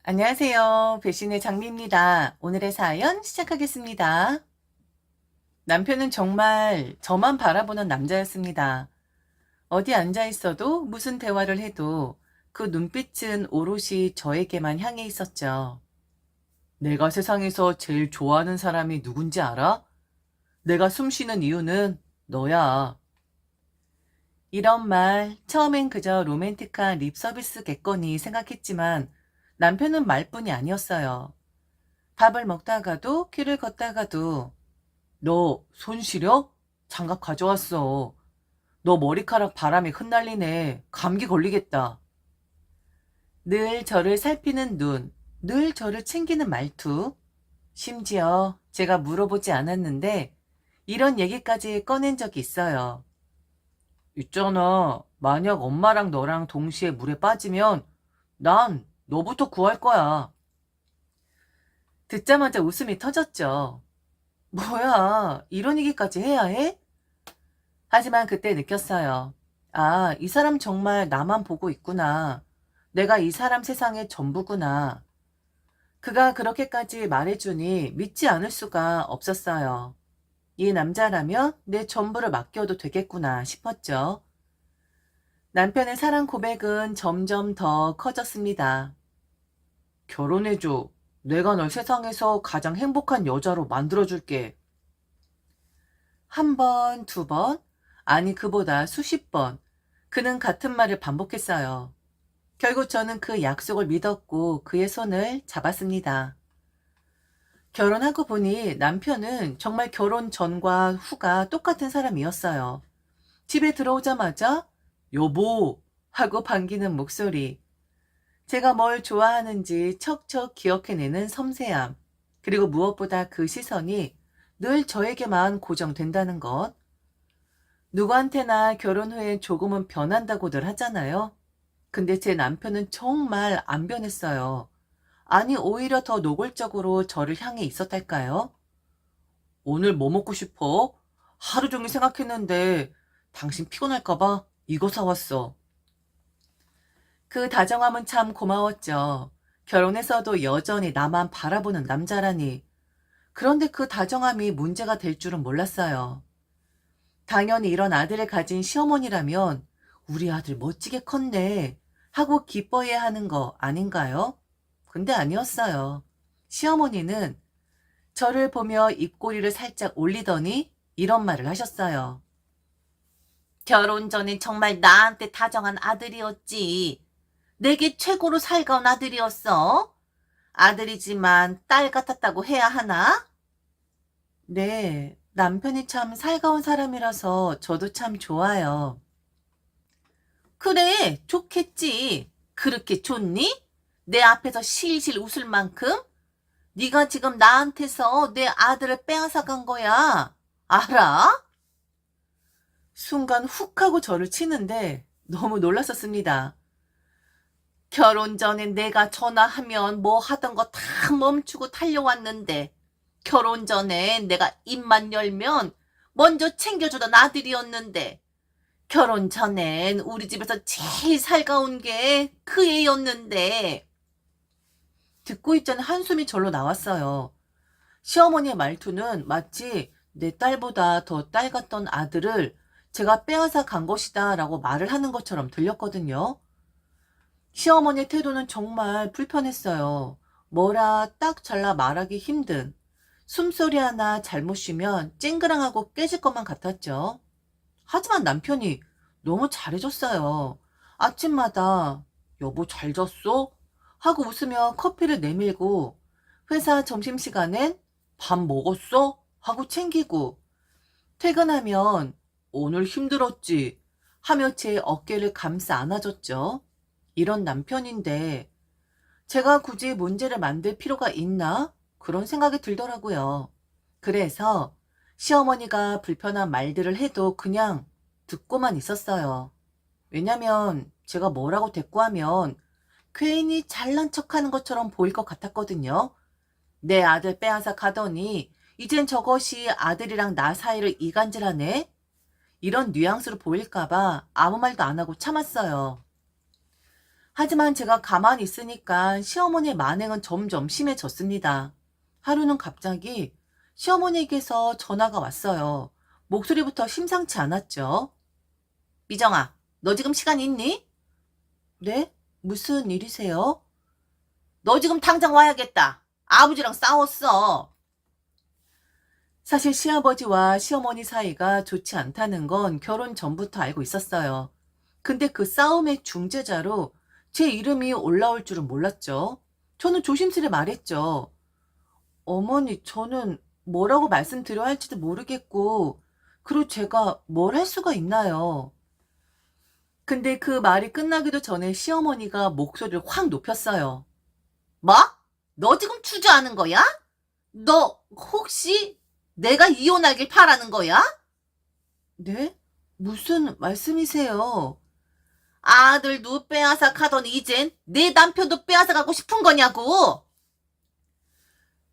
안녕하세요. 배신의 장미입니다. 오늘의 사연 시작하겠습니다. 남편은 정말 저만 바라보는 남자였습니다. 어디 앉아 있어도 무슨 대화를 해도 그 눈빛은 오롯이 저에게만 향해 있었죠. 내가 세상에서 제일 좋아하는 사람이 누군지 알아? 내가 숨 쉬는 이유는 너야. 이런 말, 처음엔 그저 로맨틱한 립 서비스겠거니 생각했지만 남편은 말뿐이 아니었어요. 밥을 먹다가도 길을 걷다가도 너 손 시려? 장갑 가져왔어. 너 머리카락 바람에 흩날리네. 감기 걸리겠다. 늘 저를 살피는 눈, 늘 저를 챙기는 말투. 심지어 제가 물어보지 않았는데 이런 얘기까지 꺼낸 적이 있어요. 있잖아. 만약 엄마랑 너랑 동시에 물에 빠지면 난 너부터 구할 거야. 듣자마자 웃음이 터졌죠. 뭐야, 이런 얘기까지 해야 해? 하지만 그때 느꼈어요. 아, 이 사람 정말 나만 보고 있구나. 내가 이 사람 세상의 전부구나. 그가 그렇게까지 말해주니 믿지 않을 수가 없었어요. 이 남자라면 내 전부를 맡겨도 되겠구나 싶었죠. 남편의 사랑 고백은 점점 더 커졌습니다. 결혼해줘. 내가 널 세상에서 가장 행복한 여자로 만들어줄게. 한 번, 두 번, 아니 그보다 수십 번 그는 같은 말을 반복했어요. 결국 저는 그 약속을 믿었고 그의 손을 잡았습니다. 결혼하고 보니 남편은 정말 결혼 전과 후가 똑같은 사람이었어요. 집에 들어오자마자 여보 하고 반기는 목소리, 제가 뭘 좋아하는지 척척 기억해내는 섬세함, 그리고 무엇보다 그 시선이 늘 저에게만 고정된다는 것. 누구한테나 결혼 후에 조금은 변한다고들 하잖아요. 근데 제 남편은 정말 안 변했어요. 아니, 오히려 더 노골적으로 저를 향해 있었달까요? 오늘 뭐 먹고 싶어? 하루 종일 생각했는데 당신 피곤할까봐 이거 사왔어. 그 다정함은 참 고마웠죠. 결혼해서도 여전히 나만 바라보는 남자라니. 그런데 그 다정함이 문제가 될 줄은 몰랐어요. 당연히 이런 아들을 가진 시어머니라면 우리 아들 멋지게 컸네 하고 기뻐해야 하는 거 아닌가요? 근데 아니었어요. 시어머니는 저를 보며 입꼬리를 살짝 올리더니 이런 말을 하셨어요. 결혼 전엔 정말 나한테 다정한 아들이었지. 내게 최고로 살가운 아들이었어. 아들이지만 딸 같았다고 해야 하나? 네, 남편이 참 살가운 사람이라서 저도 참 좋아요. 그래, 좋겠지. 그렇게 좋니? 내 앞에서 실실 웃을 만큼? 네가 지금 나한테서 내 아들을 빼앗아 간 거야. 알아? 순간 훅 하고 저를 치는데 너무 놀랐었습니다. 결혼 전에 내가 전화하면 뭐 하던 거 다 멈추고 달려왔는데 결혼 전에 내가 입만 열면 먼저 챙겨주던 아들이었는데 결혼 전엔 우리 집에서 제일 살가운 게 그 애였는데. 듣고 있자는 한숨이 절로 나왔어요. 시어머니의 말투는 마치 내 딸보다 더 딸 같던 아들을 제가 빼앗아 간 것이다 라고 말을 하는 것처럼 들렸거든요. 시어머니의 태도는 정말 불편했어요. 뭐라 딱 잘라 말하기 힘든, 숨소리 하나 잘못 쉬면 쨍그랑하고 깨질 것만 같았죠. 하지만 남편이 너무 잘해줬어요. 아침마다 여보 잘 잤어? 하고 웃으며 커피를 내밀고, 회사 점심시간엔 밥 먹었어? 하고 챙기고, 퇴근하면 오늘 힘들었지? 하며 제 어깨를 감싸 안아줬죠. 이런 남편인데 제가 굳이 문제를 만들 필요가 있나? 그런 생각이 들더라고요. 그래서 시어머니가 불편한 말들을 해도 그냥 듣고만 있었어요. 왜냐면 제가 뭐라고 대꾸하면 괜히 잘난 척하는 것처럼 보일 것 같았거든요. 내 아들 빼앗아 가더니 이젠 저것이 아들이랑 나 사이를 이간질하네? 이런 뉘앙스로 보일까봐 아무 말도 안 하고 참았어요. 하지만 제가 가만히 있으니까 시어머니의 만행은 점점 심해졌습니다. 하루는 갑자기 시어머니에게서 전화가 왔어요. 목소리부터 심상치 않았죠. 미정아, 너 지금 시간 있니? 네? 무슨 일이세요? 너 지금 당장 와야겠다. 아버지랑 싸웠어. 사실 시아버지와 시어머니 사이가 좋지 않다는 건 결혼 전부터 알고 있었어요. 근데 그 싸움의 중재자로 제 이름이 올라올 줄은 몰랐죠. 저는 조심스레 말했죠. 어머니, 저는 뭐라고 말씀드려야 할지도 모르겠고, 그리고 제가 뭘 할 수가 있나요? 근데 그 말이 끝나기도 전에 시어머니가 목소리를 확 높였어요. 뭐? 너 지금 주저하는 거야? 너 혹시 내가 이혼하길 바라는 거야? 네? 무슨 말씀이세요? 아들도 빼앗아 가더니 이젠 내 남편도 빼앗아 가고 싶은 거냐고!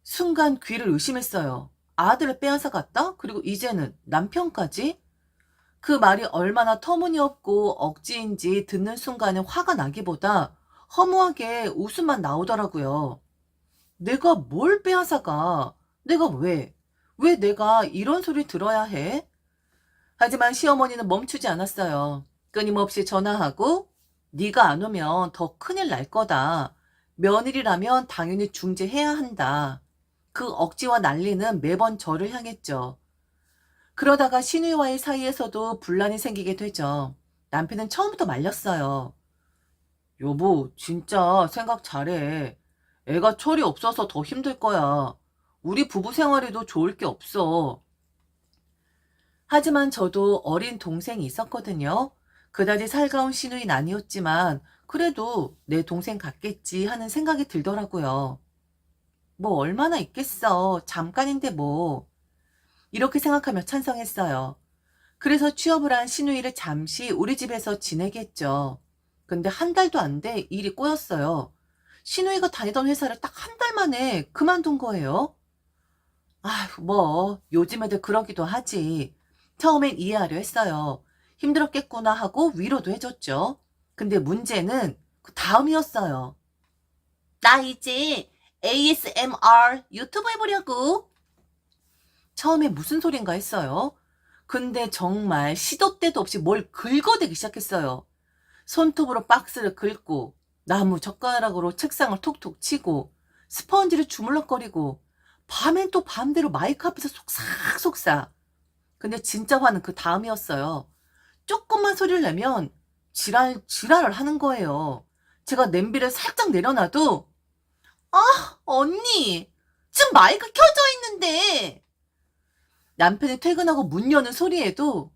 순간 귀를 의심했어요. 아들을 빼앗아 갔다? 그리고 이제는 남편까지? 그 말이 얼마나 터무니없고 억지인지 듣는 순간에 화가 나기보다 허무하게 웃음만 나오더라고요. 내가 뭘 빼앗아가? 내가 왜? 왜 내가 이런 소리 들어야 해? 하지만 시어머니는 멈추지 않았어요. 끊임없이 전화하고 네가 안 오면 더 큰일 날 거다. 며느리라면 당연히 중재해야 한다. 그 억지와 난리는 매번 저를 향했죠. 그러다가 시누이와의 사이에서도 분란이 생기게 되죠. 남편은 처음부터 말렸어요. 여보, 진짜 생각 잘해. 애가 철이 없어서 더 힘들 거야. 우리 부부 생활에도 좋을 게 없어. 하지만 저도 어린 동생이 있었거든요. 그다지 살가운 시누이는 아니었지만 그래도 내 동생 같겠지 하는 생각이 들더라고요. 뭐 얼마나 있겠어. 잠깐인데 뭐. 이렇게 생각하며 찬성했어요. 그래서 취업을 한 시누이를 잠시 우리 집에서 지내게 했죠. 근데 한 달도 안 돼 일이 꼬였어요. 시누이가 다니던 회사를 딱 한 달 만에 그만둔 거예요. 아휴, 뭐 요즘 애들 그러기도 하지. 처음엔 이해하려 했어요. 힘들었겠구나 하고 위로도 해줬죠. 근데 문제는 그 다음이었어요. 나 이제 ASMR 유튜브 해보려고. 처음에 무슨 소린가 했어요. 근데 정말 시도 때도 없이 뭘 긁어대기 시작했어요. 손톱으로 박스를 긁고 나무 젓가락으로 책상을 톡톡 치고 스펀지를 주물럭거리고 밤엔 또 밤대로 마이크 앞에서 속삭속삭. 근데 진짜 화는 그 다음이었어요. 조금만 소리를 내면 지랄을 하는 거예요. 제가 냄비를 살짝 내려놔도 아, 언니, 지금 마이크 켜져 있는데. 남편이 퇴근하고 문 여는 소리에도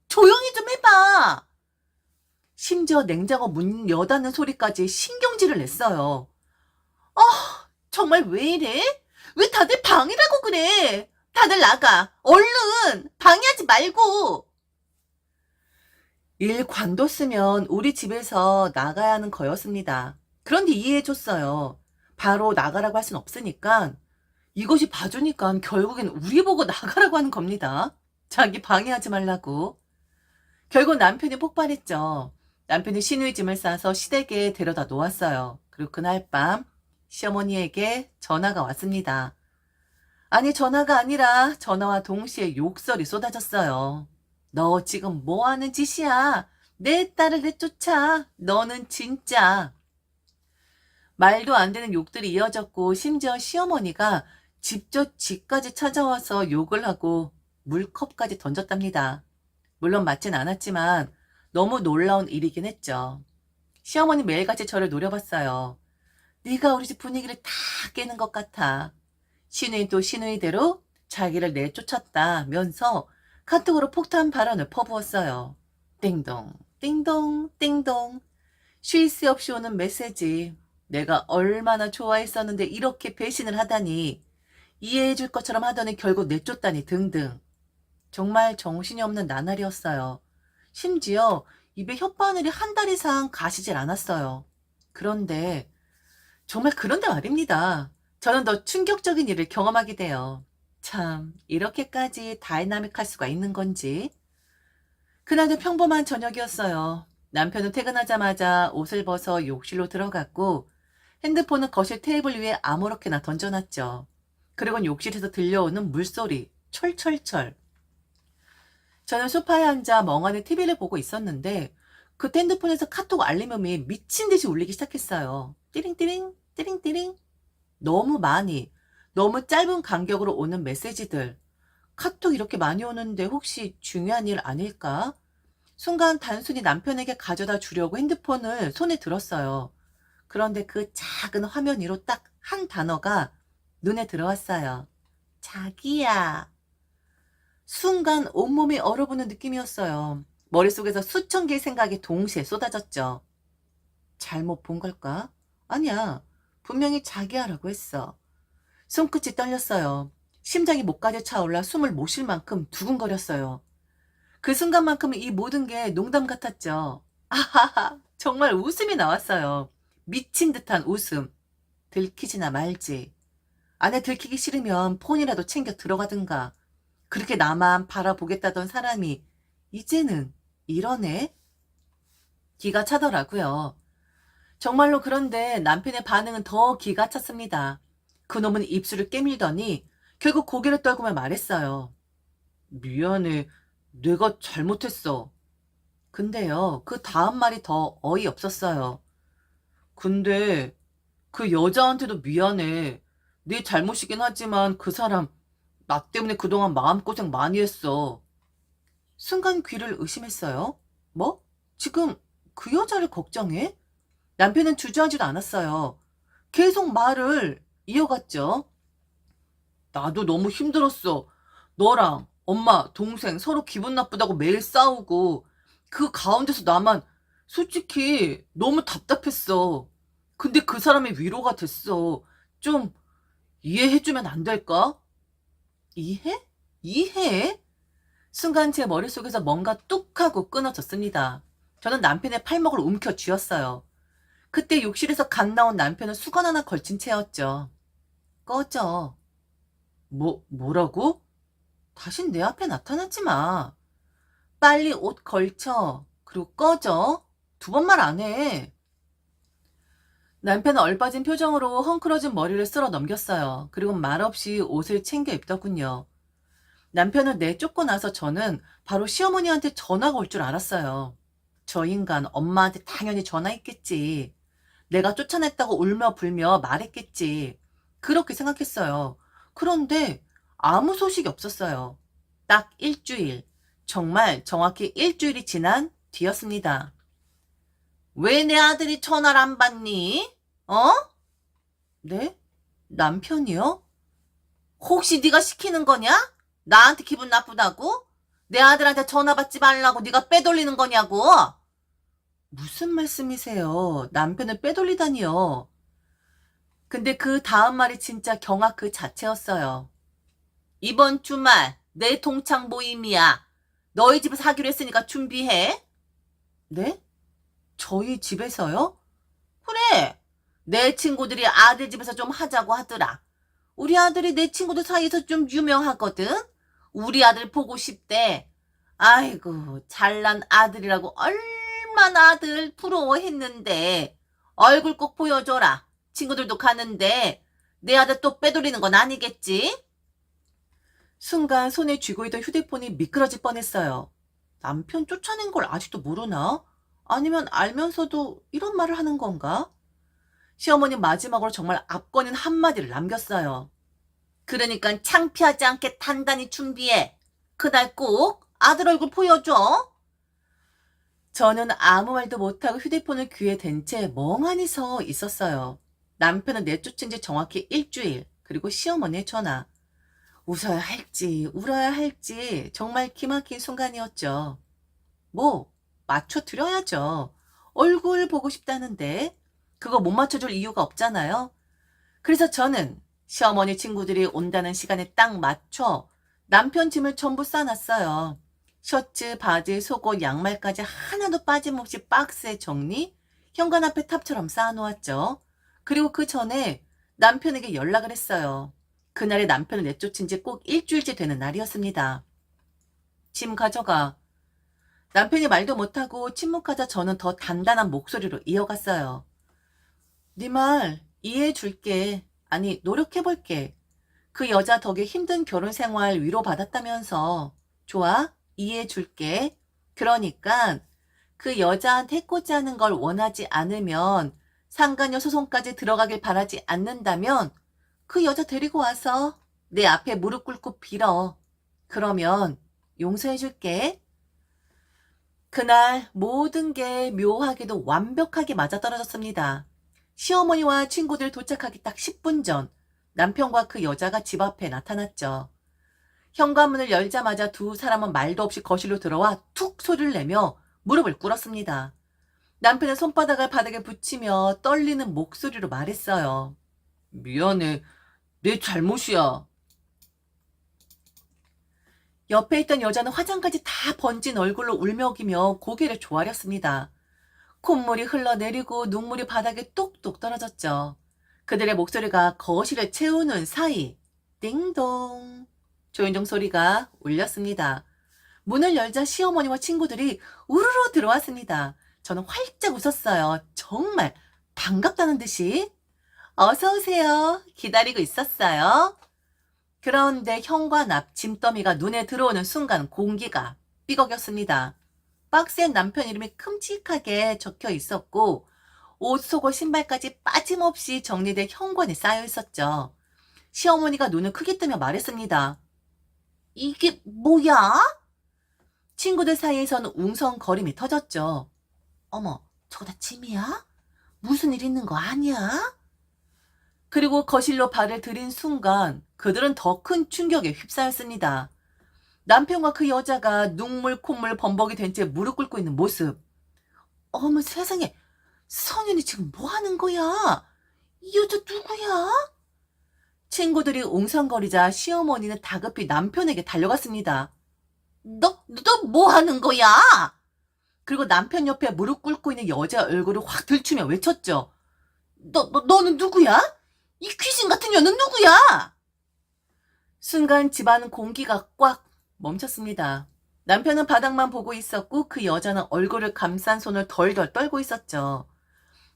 조용히 좀 해봐. 심지어 냉장고 문 여닫는 소리까지 신경질을 냈어요. 정말 왜 이래? 왜 다들 방해라고 그래? 다들 나가. 얼른 방해하지 말고. 일 관뒀으면 우리 집에서 나가야 하는 거였습니다. 그런데 이해해줬어요. 바로 나가라고 할 순 없으니까 이것이 봐주니까 결국엔 우리 보고 나가라고 하는 겁니다. 자기 방해하지 말라고. 결국 남편이 폭발했죠. 남편이 시누이 짐을 싸서 시댁에 데려다 놓았어요. 그리고 그날 밤 시어머니에게 전화가 왔습니다. 아니, 전화가 아니라 전화와 동시에 욕설이 쏟아졌어요. 너 지금 뭐 하는 짓이야? 내 딸을 내쫓아. 너는 진짜. 말도 안 되는 욕들이 이어졌고 심지어 시어머니가 직접 집까지 찾아와서 욕을 하고 물컵까지 던졌답니다. 물론 맞진 않았지만 너무 놀라운 일이긴 했죠. 시어머니 매일같이 저를 노려봤어요. 네가 우리 집 분위기를 다 깨는 것 같아. 시누이도 시누이대로 자기를 내쫓았다면서 카톡으로 폭탄 발언을 퍼부었어요. 띵동, 띵동, 띵동. 쉴 새 없이 오는 메시지. 내가 얼마나 좋아했었는데 이렇게 배신을 하다니. 이해해줄 것처럼 하더니 결국 내쫓다니 등등. 정말 정신이 없는 나날이었어요. 심지어 입에 혓바늘이 한 달 이상 가시질 않았어요. 그런데 정말 그런데 말입니다. 저는 더 충격적인 일을 경험하게 돼요. 참, 이렇게까지 다이나믹할 수가 있는 건지. 그날도 평범한 저녁이었어요. 남편은 퇴근하자마자 옷을 벗어 욕실로 들어갔고 핸드폰은 거실 테이블 위에 아무렇게나 던져놨죠. 그리고 욕실에서 들려오는 물소리 철철철. 저는 소파에 앉아 멍하니 TV를 보고 있었는데 그때 핸드폰에서 카톡 알림음이 미친 듯이 울리기 시작했어요. 띠링띠링 띠링띠링. 너무 많이, 너무 짧은 간격으로 오는 메시지들. 카톡 이렇게 많이 오는데 혹시 중요한 일 아닐까? 순간 단순히 남편에게 가져다 주려고 핸드폰을 손에 들었어요. 그런데 그 작은 화면 위로 딱 한 단어가 눈에 들어왔어요. 자기야. 순간 온몸이 얼어붙는 느낌이었어요. 머릿속에서 수천 개의 생각이 동시에 쏟아졌죠. 잘못 본 걸까? 아니야. 분명히 자기야라고 했어. 손끝이 떨렸어요. 심장이 목까지 차올라 숨을 못 쉴 만큼 두근거렸어요. 그 순간만큼은 이 모든 게 농담 같았죠. 아하하, 정말 웃음이 나왔어요. 미친 듯한 웃음. 들키지나 말지. 안에 들키기 싫으면 폰이라도 챙겨 들어가든가. 그렇게 나만 바라보겠다던 사람이 이제는 이러네? 기가 차더라고요. 정말로 그런데 남편의 반응은 더 기가 찼습니다. 그놈은 입술을 깨밀더니 결국 고개를 떨구며 말했어요. 미안해. 내가 잘못했어. 근데요, 그 다음 말이 더 어이없었어요. 근데 그 여자한테도 미안해. 네 잘못이긴 하지만 그 사람 나 때문에 그동안 마음고생 많이 했어. 순간 귀를 의심했어요. 뭐? 지금 그 여자를 걱정해? 남편은 주저하지도 않았어요. 계속 말을 이어갔죠. 나도 너무 힘들었어. 너랑 엄마, 동생 서로 기분 나쁘다고 매일 싸우고 그 가운데서 나만 솔직히 너무 답답했어. 근데 그 사람이 위로가 됐어. 좀 이해해주면 안 될까? 이해? 이해? 순간 제 머릿속에서 뭔가 뚝 하고 끊어졌습니다. 저는 남편의 팔목을 움켜 쥐었어요. 그때 욕실에서 갓 나온 남편은 수건 하나 걸친 채였죠. 꺼져. 뭐라고? 다신 내 앞에 나타나지 마. 빨리 옷 걸쳐. 그리고 꺼져. 두 번 말 안 해. 남편은 얼빠진 표정으로 헝클어진 머리를 쓸어 넘겼어요. 그리고 말없이 옷을 챙겨 입더군요. 남편을 내쫓고 나서 저는 바로 시어머니한테 전화가 올 줄 알았어요. 저 인간 엄마한테 당연히 전화했겠지. 내가 쫓아냈다고 울며 불며 말했겠지. 그렇게 생각했어요. 그런데 아무 소식이 없었어요. 딱 일주일, 정말 정확히 일주일이 지난 뒤였습니다. 왜 내 아들이 전화를 안 받니? 어? 네? 남편이요? 혹시 네가 시키는 거냐? 나한테 기분 나쁘다고? 내 아들한테 전화 받지 말라고 네가 빼돌리는 거냐고? 무슨 말씀이세요? 남편을 빼돌리다니요. 근데 그 다음 말이 진짜 경악 그 자체였어요. 이번 주말 내 동창 모임이야. 너희 집에서 하기로 했으니까 준비해. 네? 저희 집에서요? 그래. 내 친구들이 아들 집에서 좀 하자고 하더라. 우리 아들이 내 친구들 사이에서 좀 유명하거든. 우리 아들 보고 싶대. 아이고, 잘난 아들이라고 얼마나 아들 부러워했는데. 얼굴 꼭 보여줘라. 친구들도 가는데 내 아들 또 빼돌리는 건 아니겠지? 순간 손에 쥐고 있던 휴대폰이 미끄러질 뻔했어요. 남편 쫓아낸 걸 아직도 모르나? 아니면 알면서도 이런 말을 하는 건가? 시어머니 마지막으로 정말 압권인 한마디를 남겼어요. 그러니까 창피하지 않게 단단히 준비해. 그날 꼭 아들 얼굴 보여줘. 저는 아무 말도 못하고 휴대폰을 귀에 댄 채 멍하니 서 있었어요. 남편은 내쫓은 지 정확히 일주일, 그리고 시어머니의 전화. 웃어야 할지 울어야 할지 정말 기막힌 순간이었죠. 뭐 맞춰드려야죠. 얼굴 보고 싶다는데 그거 못 맞춰줄 이유가 없잖아요. 그래서 저는 시어머니 친구들이 온다는 시간에 딱 맞춰 남편 짐을 전부 싸놨어요. 셔츠, 바지, 속옷, 양말까지 하나도 빠짐없이 박스에 정리, 현관 앞에 탑처럼 쌓아놓았죠. 그리고 그 전에 남편에게 연락을 했어요. 그날에 남편을 내쫓은 지 꼭 일주일째 되는 날이었습니다. 짐 가져가. 남편이 말도 못하고 침묵하자 저는 더 단단한 목소리로 이어갔어요. 네 말 이해해 줄게. 아니, 노력해 볼게. 그 여자 덕에 힘든 결혼 생활 위로받았다면서. 좋아, 이해해 줄게. 그러니까 그 여자한테 해코지 하는 걸 원하지 않으면, 상간녀 소송까지 들어가길 바라지 않는다면 그 여자 데리고 와서 내 앞에 무릎 꿇고 빌어. 그러면 용서해 줄게. 그날 모든 게 묘하게도 완벽하게 맞아떨어졌습니다. 시어머니와 친구들 도착하기 딱 10분 전, 남편과 그 여자가 집 앞에 나타났죠. 현관문을 열자마자 두 사람은 말도 없이 거실로 들어와 툭 소리를 내며 무릎을 꿇었습니다. 남편은 손바닥을 바닥에 붙이며 떨리는 목소리로 말했어요. 미안해. 내 잘못이야. 옆에 있던 여자는 화장까지 다 번진 얼굴로 울먹이며 고개를 조아렸습니다. 콧물이 흘러내리고 눈물이 바닥에 똑똑 떨어졌죠. 그들의 목소리가 거실을 채우는 사이 띵동 조인종 소리가 울렸습니다. 문을 열자 시어머니와 친구들이 우르르 들어왔습니다. 저는 활짝 웃었어요. 정말 반갑다는 듯이. 어서 오세요. 기다리고 있었어요. 그런데 현관 앞 짐더미가 눈에 들어오는 순간 공기가 삐걱였습니다. 박스엔 남편 이름이 큼직하게 적혀 있었고 옷, 속옷, 신발까지 빠짐없이 정리된 현관에 쌓여 있었죠. 시어머니가 눈을 크게 뜨며 말했습니다. 이게 뭐야? 친구들 사이에서는 웅성거림이 터졌죠. 어머, 저거 다 짐이야? 무슨 일 있는 거 아니야? 그리고 거실로 발을 들인 순간 그들은 더 큰 충격에 휩싸였습니다. 남편과 그 여자가 눈물 콧물 범벅이 된 채 무릎 꿇고 있는 모습. 어머 세상에, 성현이 지금 뭐 하는 거야? 이 여자 누구야? 친구들이 웅성거리자 시어머니는 다급히 남편에게 달려갔습니다. 너 뭐 하는 거야? 그리고 남편 옆에 무릎 꿇고 있는 여자 얼굴을 확 들추며 외쳤죠. 너는 누구야? 이 귀신 같은 년은 누구야? 순간 집안 공기가 꽉 멈췄습니다. 남편은 바닥만 보고 있었고 그 여자는 얼굴을 감싼 손을 덜덜 떨고 있었죠.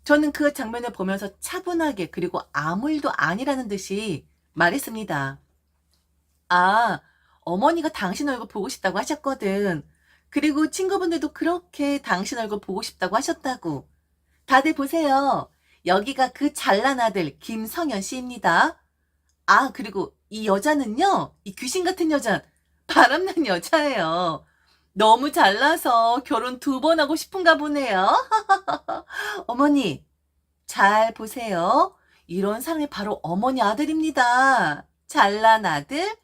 저는 그 장면을 보면서 차분하게 그리고 아무 일도 아니라는 듯이 말했습니다. 아, 어머니가 당신 얼굴 보고 싶다고 하셨거든. 그리고 친구분들도 그렇게 당신 얼굴 보고 싶다고 하셨다고. 다들 보세요. 여기가 그 잘난 아들 김성현 씨입니다. 아, 그리고 이 여자는요, 이 귀신 같은 여자, 바람난 여자예요. 너무 잘나서 결혼 2번 하고 싶은가 보네요. 어머니, 잘 보세요. 이런 사람이 바로 어머니 아들입니다. 잘난 아들?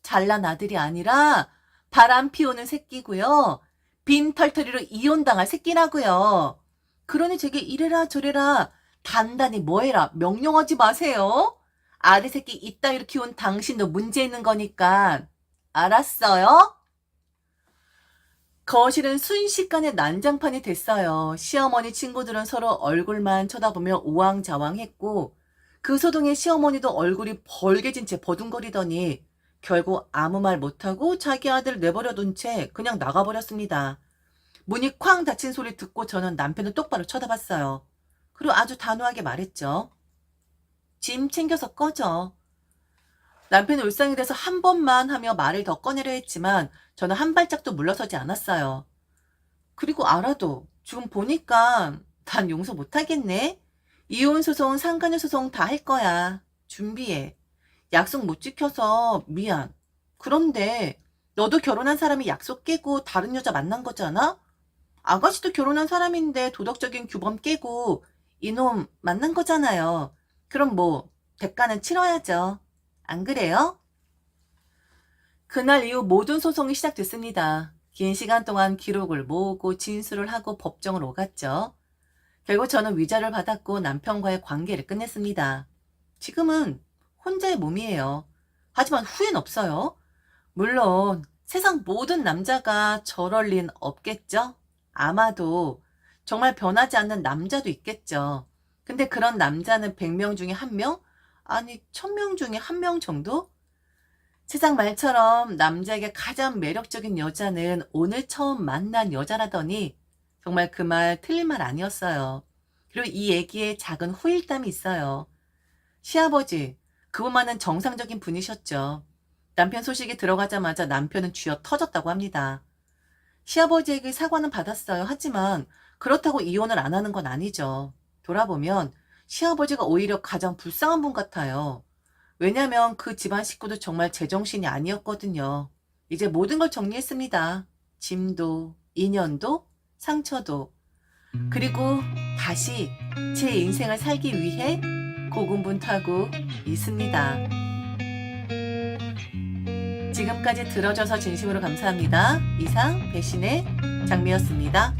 잘난 아들이 아니라 바람 피우는 새끼고요. 빈털터리로 이혼당할 새끼라고요. 그러니 제게 이래라 저래라 단단히 뭐해라 명령하지 마세요. 아들 새끼 이따위로 키운 당신도 문제 있는 거니까. 알았어요? 거실은 순식간에 난장판이 됐어요. 시어머니 친구들은 서로 얼굴만 쳐다보며 우왕좌왕했고 그 소동에 시어머니도 얼굴이 벌개진 채 버둥거리더니 결국 아무 말 못하고 자기 아들 내버려둔 채 그냥 나가버렸습니다. 문이 쾅 닫힌 소리 듣고 저는 남편을 똑바로 쳐다봤어요. 그리고 아주 단호하게 말했죠. 짐 챙겨서 꺼져. 남편은 울상이 돼서 한 번만 하며 말을 더 꺼내려 했지만 저는 한 발짝도 물러서지 않았어요. 그리고 알아도 지금 보니까 난 용서 못하겠네. 이혼소송, 상간녀 소송 다 할 거야. 준비해. 약속 못 지켜서 미안. 그런데 너도 결혼한 사람이 약속 깨고 다른 여자 만난 거잖아? 아가씨도 결혼한 사람인데 도덕적인 규범 깨고 이놈 만난 거잖아요. 그럼 뭐 대가는 치러야죠. 안 그래요? 그날 이후 모든 소송이 시작됐습니다. 긴 시간 동안 기록을 모으고 진술을 하고 법정을 오갔죠. 결국 저는 위자료를 받았고 남편과의 관계를 끝냈습니다. 지금은 혼자의 몸이에요. 하지만 후회는 없어요. 물론 세상 모든 남자가 저럴 리는 없겠죠? 아마도 정말 변하지 않는 남자도 있겠죠. 근데 그런 남자는 100명 중에 1명? 아니 1000명 중에 1명 정도? 세상 말처럼 남자에게 가장 매력적인 여자는 오늘 처음 만난 여자라더니 정말 그 말 틀린 말 아니었어요. 그리고 이 얘기에 작은 후일담이 있어요. 시아버지, 그분만은 정상적인 분이셨죠. 남편 소식이 들어가자마자 남편은 쥐어 터졌다고 합니다. 시아버지에게 사과는 받았어요. 하지만 그렇다고 이혼을 안 하는 건 아니죠. 돌아보면 시아버지가 오히려 가장 불쌍한 분 같아요. 왜냐면 그 집안 식구도 정말 제정신이 아니었거든요. 이제 모든 걸 정리했습니다. 짐도, 인연도, 상처도. 그리고 다시 제 인생을 살기 위해 고군분투하고 있습니다. 지금까지 들어줘서 진심으로 감사합니다. 이상 배신의 장미였습니다.